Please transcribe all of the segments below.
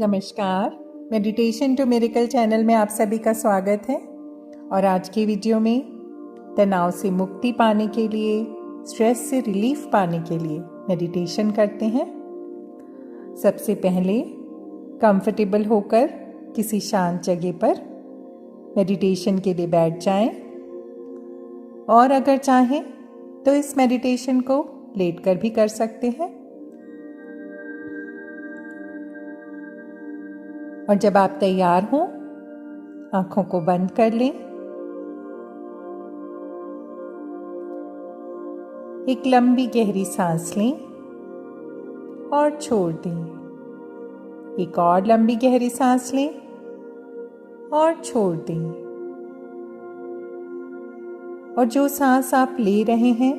नमस्कार, meditation to miracle channel में आप सभी का स्वागत है। और आज की वीडियो में तनाव से मुक्ति पाने के लिए, स्ट्रेस से रिलीफ पाने के लिए मेडिटेशन करते हैं। सबसे पहले कंफर्टेबल होकर किसी शांत जगह पर मेडिटेशन के लिए बैठ जाएं। और अगर चाहें तो इस मेडिटेशन को लेटकर भी कर सकते हैं। और जब आप तैयार हों, आंखों को बंद कर लें। एक लंबी गहरी सांस लें और छोड़ दें। एक और लंबी गहरी सांस लें और छोड़ दें। और जो सांस आप ले रहे हैं,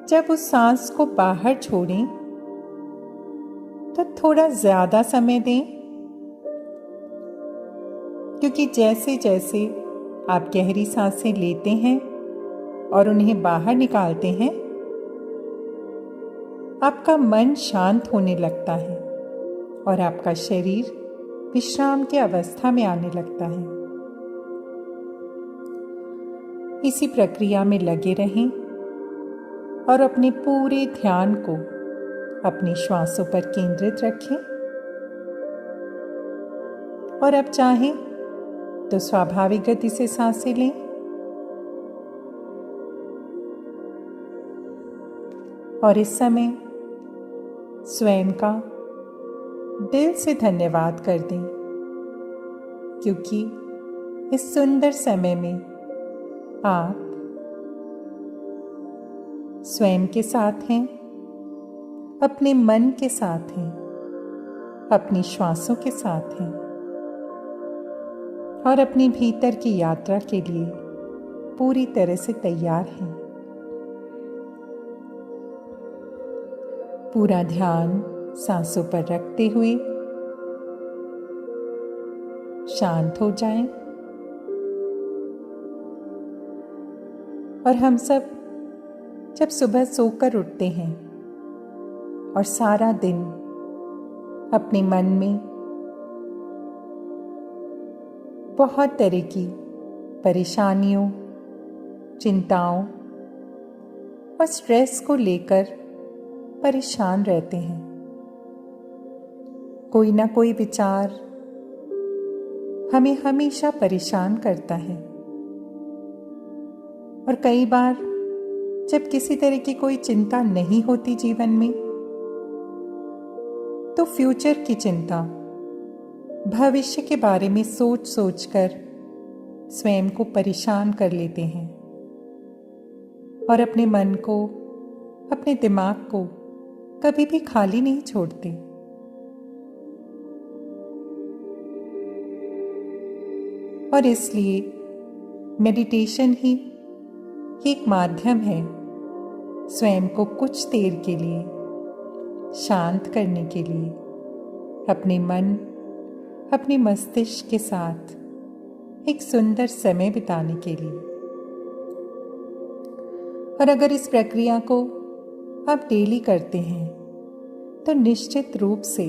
जब उस सांस को बाहर छोड़ें तो थोड़ा ज्यादा समय दें, क्योंकि जैसे जैसे आप गहरी सांसें लेते हैं और उन्हें बाहर निकालते हैं, आपका मन शांत होने लगता है और आपका शरीर विश्राम की अवस्था में आने लगता है। इसी प्रक्रिया में लगे रहें और अपने पूरे ध्यान को अपने श्वासों पर केंद्रित रखें। और अब चाहें तो स्वाभाविक गति से सांसें लें। और इस समय स्वयं का दिल से धन्यवाद कर दें, क्योंकि इस सुंदर समय में आप स्वयं के साथ हैं, अपने मन के साथ हैं, अपनी श्वासों के साथ हैं और अपनी भीतर की यात्रा के लिए पूरी तरह से तैयार हैं। पूरा ध्यान सांसों पर रखते हुए शांत हो जाएं। और हम सब जब सुबह सोकर उठते हैं और सारा दिन अपने मन में बहुत तरह की परेशानियों, चिंताओं और स्ट्रेस को लेकर परेशान रहते हैं। कोई ना कोई विचार हमें हमेशा परेशान करता है। और कई बार जब किसी तरह की कोई चिंता नहीं होती जीवन में, तो फ्यूचर की चिंता, भविष्य के बारे में सोच सोचकर स्वयं को परेशान कर लेते हैं और अपने मन को, अपने दिमाग को कभी भी खाली नहीं छोड़ते। और इसलिए मेडिटेशन ही एक माध्यम है स्वयं को कुछ देर के लिए शांत करने के लिए, अपने मन, अपने मस्तिष्क के साथ एक सुंदर समय बिताने के लिए। और अगर इस प्रक्रिया को आप डेली करते हैं, तो निश्चित रूप से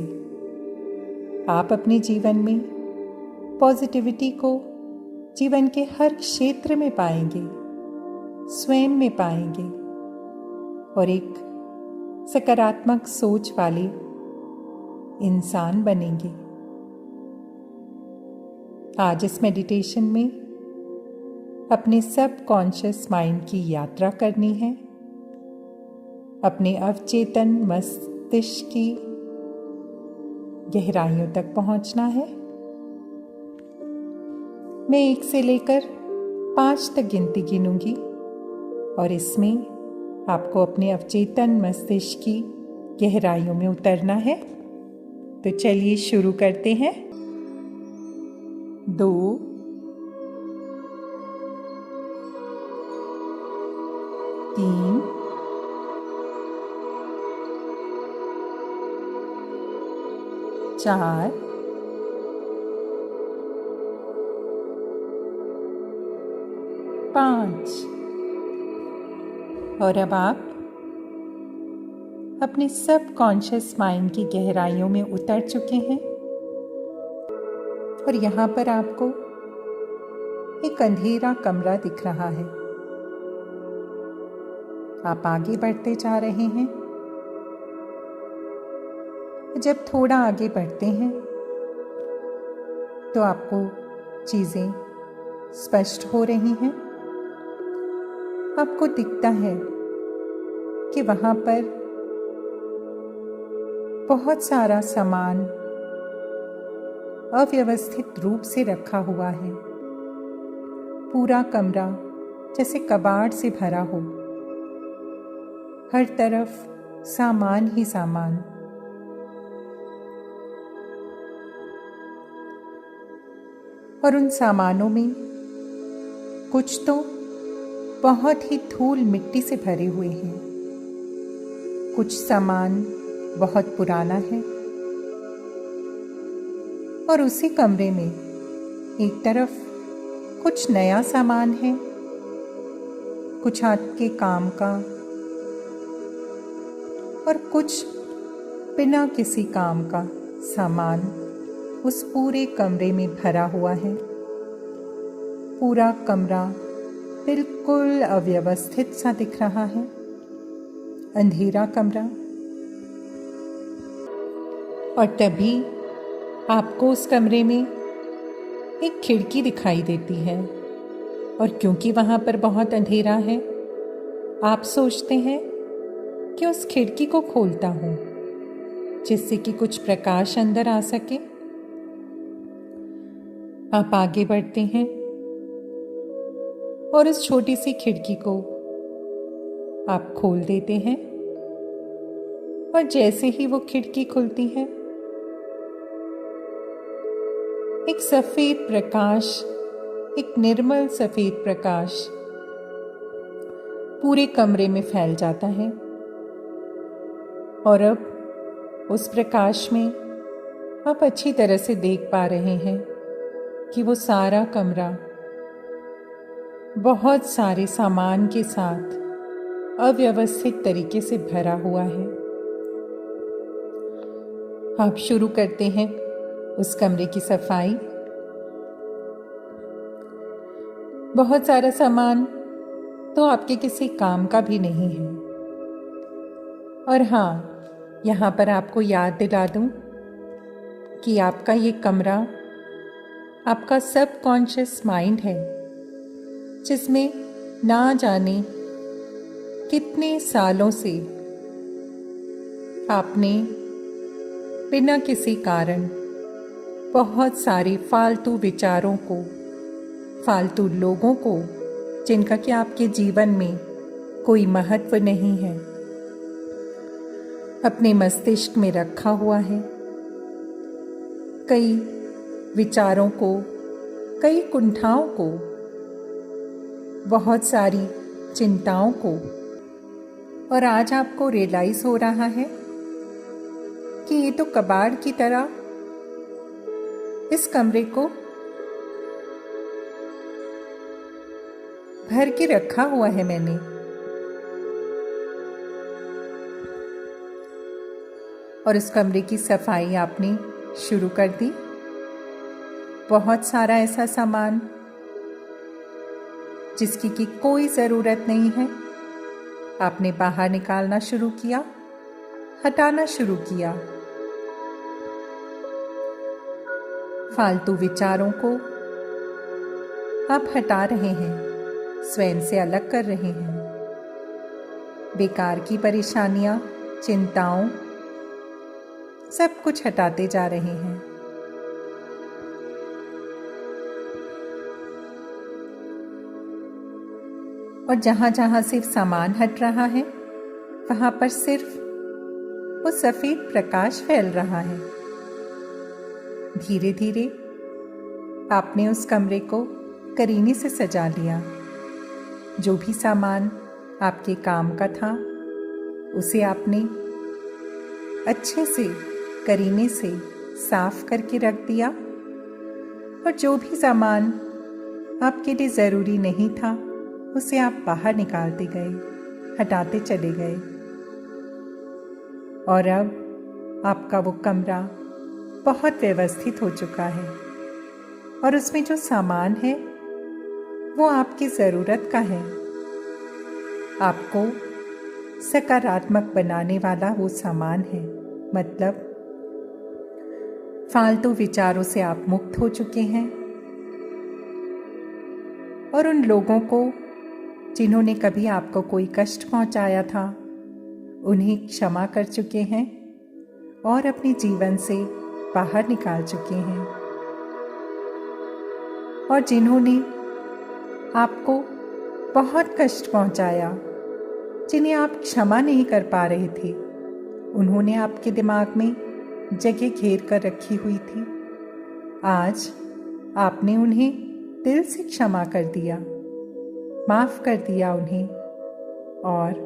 आप अपने जीवन में पॉजिटिविटी को जीवन के हर क्षेत्र में पाएंगे, स्वयं में पाएंगे और एक सकारात्मक सोच वाले इंसान बनेंगे। आज इस मेडिटेशन में अपने सबकॉन्शियस माइंड की यात्रा करनी है, अपने अवचेतन मस्तिष्क की गहराइयों तक पहुंचना है। मैं 1 से लेकर 5 तक गिनती गिनूंगी और इसमें आपको अपने अवचेतन मस्तिष्क की गहराइयों में उतरना है। तो चलिए शुरू करते हैं। 2, 3, 4, 5। और अब आप अपने सब कॉन्शियस माइंड की गहराइयों में उतर चुके हैं और यहाँ पर आपको एक अंधेरा कमरा दिख रहा है। आप आगे बढ़ते जा रहे हैं। जब थोड़ा आगे बढ़ते हैं तो आपको चीजें स्पष्ट हो रही हैं। आपको दिखता है कि वहां पर बहुत सारा सामान अव्यवस्थित रूप से रखा हुआ है। पूरा कमरा जैसे कबाड़ से भरा हो, हर तरफ सामान ही सामान। और उन सामानों में कुछ तो बहुत ही धूल मिट्टी से भरे हुए हैं, कुछ सामान बहुत पुराना है। और उसी कमरे में एक तरफ कुछ नया सामान है, कुछ आपके काम का, और कुछ बिना किसी काम का सामान उस पूरे कमरे में भरा हुआ है। पूरा कमरा बिल्कुल अव्यवस्थित सा दिख रहा है, अंधेरा कमरा। और तभी आपको उस कमरे में एक खिड़की दिखाई देती है। और क्योंकि वहां पर बहुत अंधेरा है, आप सोचते हैं कि उस खिड़की को खोलता हूं जिससे कि कुछ प्रकाश अंदर आ सके। आप आगे बढ़ते हैं और उस छोटी सी खिड़की को आप खोल देते हैं। और जैसे ही वो खिड़की खुलती है, एक सफेद प्रकाश, एक निर्मल सफेद प्रकाश पूरे कमरे में फैल जाता है। और अब उस प्रकाश में आप अच्छी तरह से देख पा रहे हैं कि वो सारा कमरा बहुत सारे सामान के साथ अव्यवस्थित तरीके से भरा हुआ है। आप शुरू करते हैं उस कमरे की सफाई। बहुत सारा सामान तो आपके किसी काम का भी नहीं है। और हाँ, यहाँ पर आपको याद दिला दूं कि आपका ये कमरा आपका सबकॉन्शियस माइंड है, जिसमें ना जाने कितने सालों से आपने बिना किसी कारण बहुत सारे फालतू विचारों को, फालतू लोगों को, जिनका कि आपके जीवन में कोई महत्व नहीं है, अपने मस्तिष्क में रखा हुआ है। कई विचारों को, कई कुंठाओं को, बहुत सारी चिंताओं को। और आज आपको रियलाइज हो रहा है कि ये तो कबाड़ की तरह इस कमरे को भर के रखा हुआ है मैंने। और उस कमरे की सफाई आपने शुरू कर दी। बहुत सारा ऐसा सामान जिसकी कि कोई ज़रूरत नहीं है, आपने बाहर निकालना शुरू किया, हटाना शुरू किया। फालतू विचारों को आप हटा रहे हैं, स्वयं से अलग कर रहे हैं। बेकार की परेशानियां, चिंताओं, सब कुछ हटाते जा रहे हैं। और जहां जहां सिर्फ सामान हट रहा है, वहां पर सिर्फ वो सफेद प्रकाश फैल रहा है। धीरे धीरे आपने उस कमरे को करीने से सजा लिया। जो भी सामान आपके काम का था, उसे आपने अच्छे से करीने से साफ करके रख दिया। और जो भी सामान आपके लिए ज़रूरी नहीं था, उसे आप बाहर निकालते गए, हटाते चले गए। और अब आपका वो कमरा बहुत व्यवस्थित हो चुका है और उसमें जो सामान है वो आपकी ज़रूरत का है। आपको सकारात्मक बनाने वाला वो सामान है, मतलब फालतू विचारों से आप मुक्त हो चुके हैं और उन लोगों को जिन्होंने कभी आपको कोई कष्ट पहुंचाया था उन्हें क्षमा कर चुके हैं और अपने जीवन से बाहर निकाल चुके हैं। और जिन्होंने आपको बहुत कष्ट पहुंचाया, जिन्हें आप क्षमा नहीं कर पा रहे थे, उन्होंने आपके दिमाग में जगह घेर कर रखी हुई थी। आज आपने उन्हें दिल से क्षमा कर दिया, माफ कर दिया उन्हें और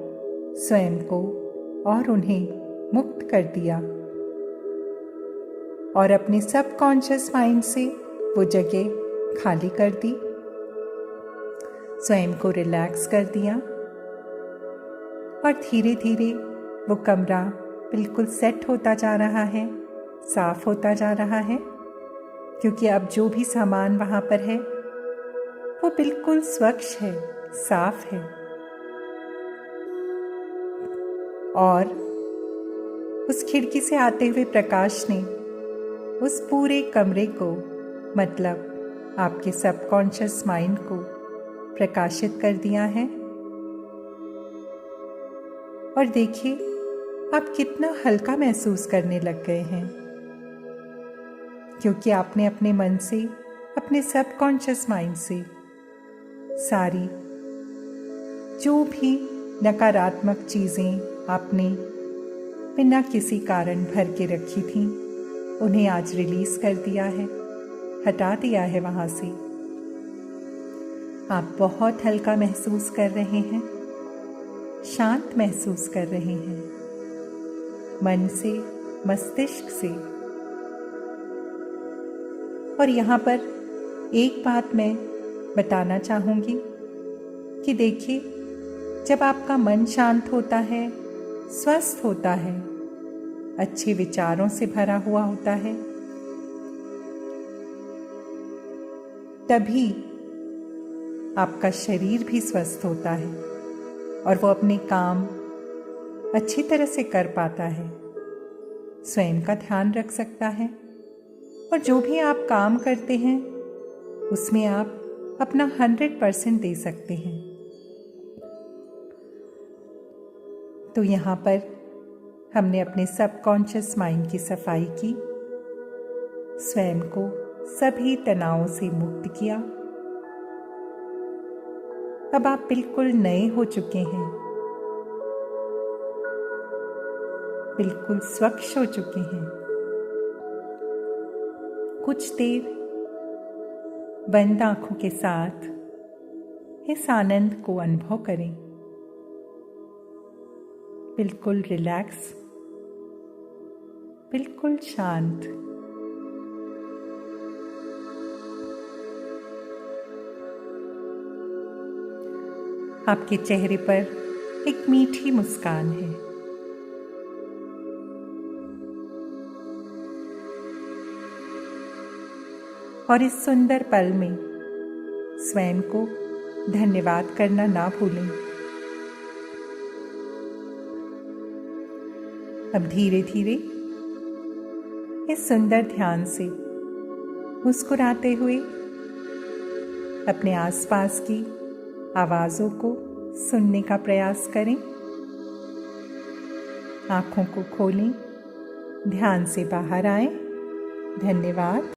स्वयं को और उन्हें मुक्त कर दिया और अपने सबकॉन्शियस माइंड से वो जगह खाली कर दी, स्वयं को रिलैक्स कर दिया और धीरे धीरे वो कमरा बिल्कुल सेट होता जा रहा है, साफ होता जा रहा है, क्योंकि अब जो भी सामान वहाँ पर है वो बिल्कुल स्वच्छ है, साफ है और उस खिड़की से आते हुए प्रकाश ने उस पूरे कमरे को, मतलब आपके सबकॉन्शियस माइंड को प्रकाशित कर दिया है। और देखिए आप कितना हल्का महसूस करने लग गए हैं, क्योंकि आपने अपने मन से, अपने सबकॉन्शियस माइंड से सारी जो भी नकारात्मक चीज़ें आपने बिना किसी कारण भर के रखी थीं, उन्हें आज रिलीज कर दिया है, हटा दिया है वहाँ से। आप बहुत हल्का महसूस कर रहे हैं, शांत महसूस कर रहे हैं, मन से, मस्तिष्क से। और यहाँ पर एक बात मैं बताना चाहूँगी कि देखिए, जब आपका मन शांत होता है, स्वस्थ होता है, अच्छे विचारों से भरा हुआ होता है, तभी आपका शरीर भी स्वस्थ होता है और वो अपने काम अच्छी तरह से कर पाता है, स्वयं का ध्यान रख सकता है और जो भी आप काम करते हैं उसमें आप अपना 100% दे सकते हैं। तो यहाँ पर हमने अपने सबकॉन्शियस माइंड की सफाई की, स्वयं को सभी तनावों से मुक्त किया। अब आप बिल्कुल नए हो चुके हैं, बिल्कुल स्वच्छ हो चुके हैं। कुछ देर बंद आंखों के साथ इस आनंद को अनुभव करें, बिल्कुल रिलैक्स, बिल्कुल शांत। आपके चेहरे पर एक मीठी मुस्कान है। और इस सुंदर पल में स्वयं को धन्यवाद करना ना भूलें। अब धीरे धीरे इस सुंदर ध्यान से मुस्कुराते हुए अपने आसपास की आवाज़ों को सुनने का प्रयास करें। आँखों को खोलें, ध्यान से बाहर आएं। धन्यवाद।